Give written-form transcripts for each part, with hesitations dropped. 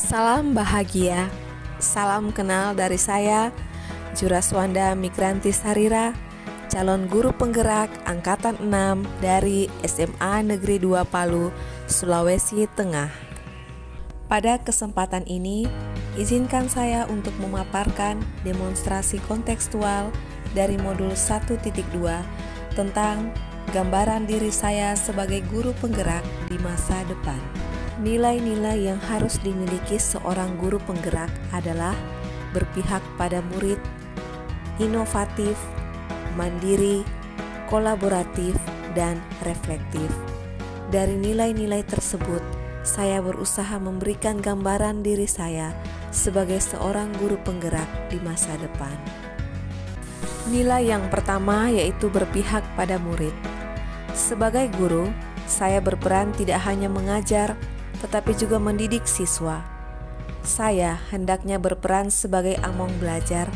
Salam bahagia, salam kenal dari saya, Juraswanda Migranti Sarira, calon guru penggerak Angkatan 6 dari SMA Negeri 2 Palu, Sulawesi Tengah. Pada kesempatan ini, izinkan saya untuk memaparkan demonstrasi kontekstual dari modul 1.2 tentang gambaran diri saya sebagai guru penggerak di masa depan. Nilai-nilai yang harus dimiliki seorang guru penggerak adalah berpihak pada murid, inovatif, mandiri, kolaboratif, dan reflektif. Dari nilai-nilai tersebut, saya berusaha memberikan gambaran diri saya sebagai seorang guru penggerak di masa depan. Nilai yang pertama yaitu berpihak pada murid. Sebagai guru, saya berperan tidak hanya mengajar, tetapi juga mendidik siswa. Saya hendaknya berperan sebagai among belajar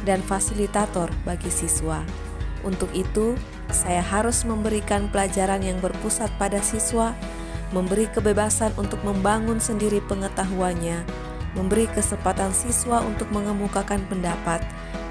dan fasilitator bagi siswa. Untuk itu, saya harus memberikan pelajaran yang berpusat pada siswa, memberi kebebasan untuk membangun sendiri pengetahuannya, memberi kesempatan siswa untuk mengemukakan pendapat,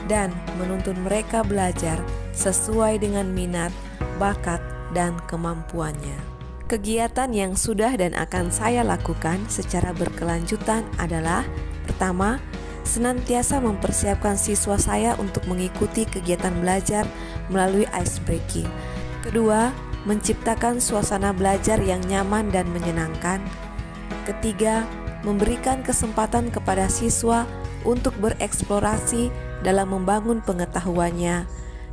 dan menuntun mereka belajar sesuai dengan minat, bakat, dan kemampuannya. Kegiatan yang sudah dan akan saya lakukan secara berkelanjutan adalah: pertama, senantiasa mempersiapkan siswa saya untuk mengikuti kegiatan belajar melalui ice breaking. Kedua, menciptakan suasana belajar yang nyaman dan menyenangkan. Ketiga, memberikan kesempatan kepada siswa untuk bereksplorasi dalam membangun pengetahuannya.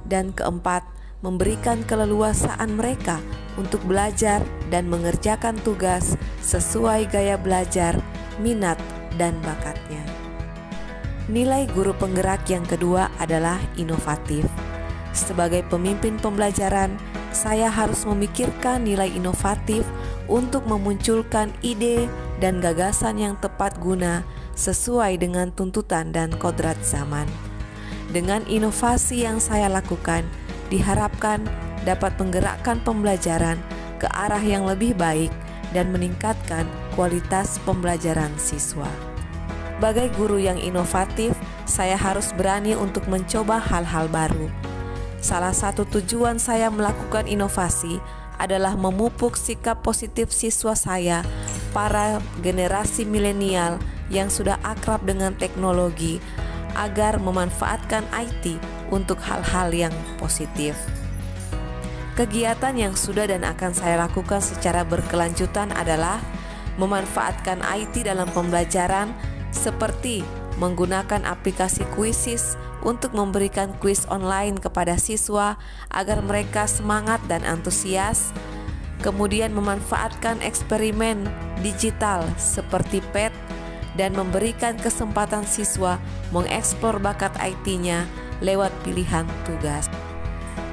Dan keempat, memberikan keleluasaan mereka untuk belajar dan mengerjakan tugas sesuai gaya belajar, minat, dan bakatnya. Nilai guru penggerak yang kedua adalah inovatif. Sebagai pemimpin pembelajaran, saya harus memikirkan nilai inovatif untuk memunculkan ide dan gagasan yang tepat guna sesuai dengan tuntutan dan kodrat zaman. Dengan inovasi yang saya lakukan, diharapkan dapat menggerakkan pembelajaran ke arah yang lebih baik dan meningkatkan kualitas pembelajaran siswa. Sebagai guru yang inovatif, saya harus berani untuk mencoba hal-hal baru. Salah satu tujuan saya melakukan inovasi adalah memupuk sikap positif siswa saya, para generasi milenial yang sudah akrab dengan teknologi, agar memanfaatkan IT untuk hal-hal yang positif. Kegiatan yang sudah dan akan saya lakukan secara berkelanjutan adalah memanfaatkan IT dalam pembelajaran, seperti menggunakan aplikasi Quizizz untuk memberikan kuis online kepada siswa agar mereka semangat dan antusias. Kemudian memanfaatkan eksperimen digital seperti PET dan memberikan kesempatan siswa mengeksplor bakat IT-nya lewat pilihan tugas.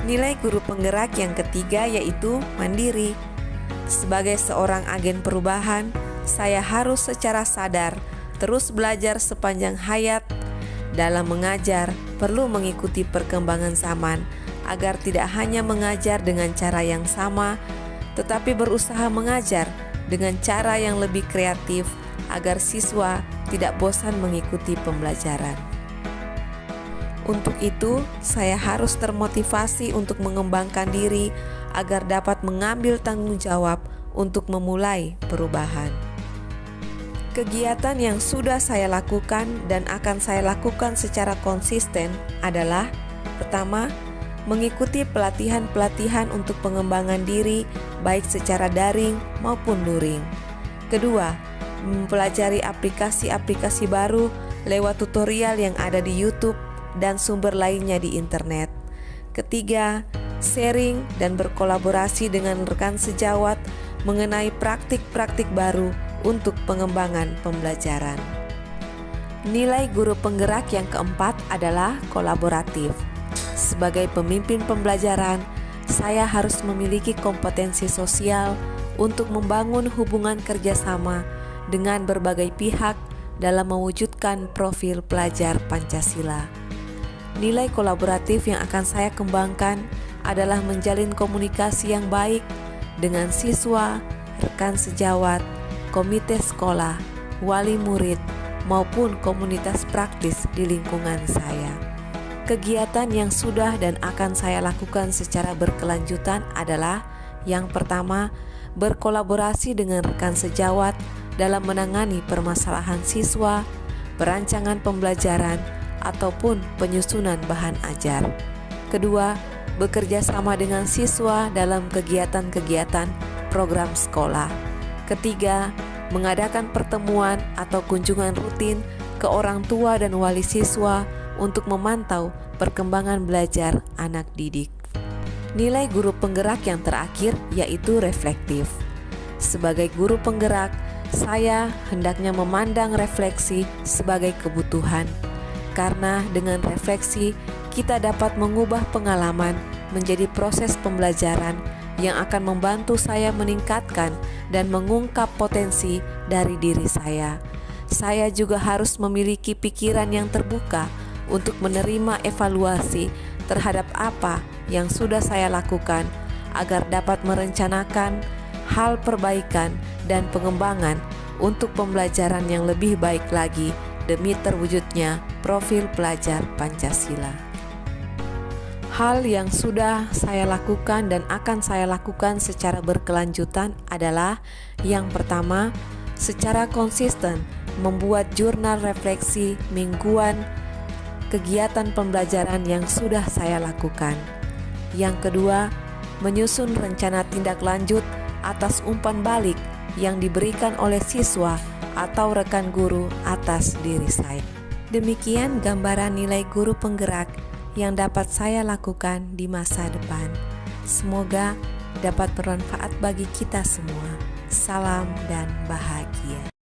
Nilai guru penggerak yang ketiga yaitu mandiri. Sebagai seorang agen perubahan, saya harus secara sadar terus belajar sepanjang hayat. Dalam mengajar, perlu mengikuti perkembangan zaman agar tidak hanya mengajar dengan cara yang sama, tetapi berusaha mengajar dengan cara yang lebih kreatif agar siswa tidak bosan mengikuti pembelajaran. Untuk itu, saya harus termotivasi untuk mengembangkan diri agar dapat mengambil tanggung jawab untuk memulai perubahan. Kegiatan yang sudah saya lakukan dan akan saya lakukan secara konsisten adalah: pertama, mengikuti pelatihan-pelatihan untuk pengembangan diri baik secara daring maupun luring. Kedua, mempelajari aplikasi-aplikasi baru lewat tutorial yang ada di YouTube dan sumber lainnya di internet. Ketiga, sharing dan berkolaborasi dengan rekan sejawat mengenai praktik-praktik baru untuk pengembangan pembelajaran. Nilai guru penggerak yang keempat adalah kolaboratif. Sebagai pemimpin pembelajaran, saya harus memiliki kompetensi sosial untuk membangun hubungan kerjasama dengan berbagai pihak dalam mewujudkan profil pelajar Pancasila. Nilai kolaboratif yang akan saya kembangkan adalah menjalin komunikasi yang baik dengan siswa, rekan sejawat, komite sekolah, wali murid, maupun komunitas praktis di lingkungan saya. Kegiatan yang sudah dan akan saya lakukan secara berkelanjutan adalah yang pertama, berkolaborasi dengan rekan sejawat dalam menangani permasalahan siswa, perancangan pembelajaran, ataupun penyusunan bahan ajar. Kedua, bekerja sama dengan siswa dalam kegiatan-kegiatan program sekolah. Ketiga, mengadakan pertemuan atau kunjungan rutin ke orang tua dan wali siswa untuk memantau perkembangan belajar anak didik. Nilai guru penggerak yang terakhir yaitu reflektif. Sebagai guru penggerak, saya hendaknya memandang refleksi sebagai kebutuhan, karena dengan refleksi kita dapat mengubah pengalaman menjadi proses pembelajaran yang akan membantu saya meningkatkan dan mengungkap potensi dari diri saya. Saya juga harus memiliki pikiran yang terbuka untuk menerima evaluasi terhadap apa yang sudah saya lakukan agar dapat merencanakan hal perbaikan dan pengembangan untuk pembelajaran yang lebih baik lagi demi terwujudnya profil pelajar Pancasila. Hal yang sudah saya lakukan dan akan saya lakukan secara berkelanjutan adalah yang pertama, secara konsisten membuat jurnal refleksi mingguan kegiatan pembelajaran yang sudah saya lakukan. Yang kedua, menyusun rencana tindak lanjut atas umpan balik yang diberikan oleh siswa atau rekan guru atas diri saya. Demikian gambaran nilai guru penggerak yang dapat saya lakukan di masa depan. Semoga dapat bermanfaat bagi kita semua. Salam dan bahagia.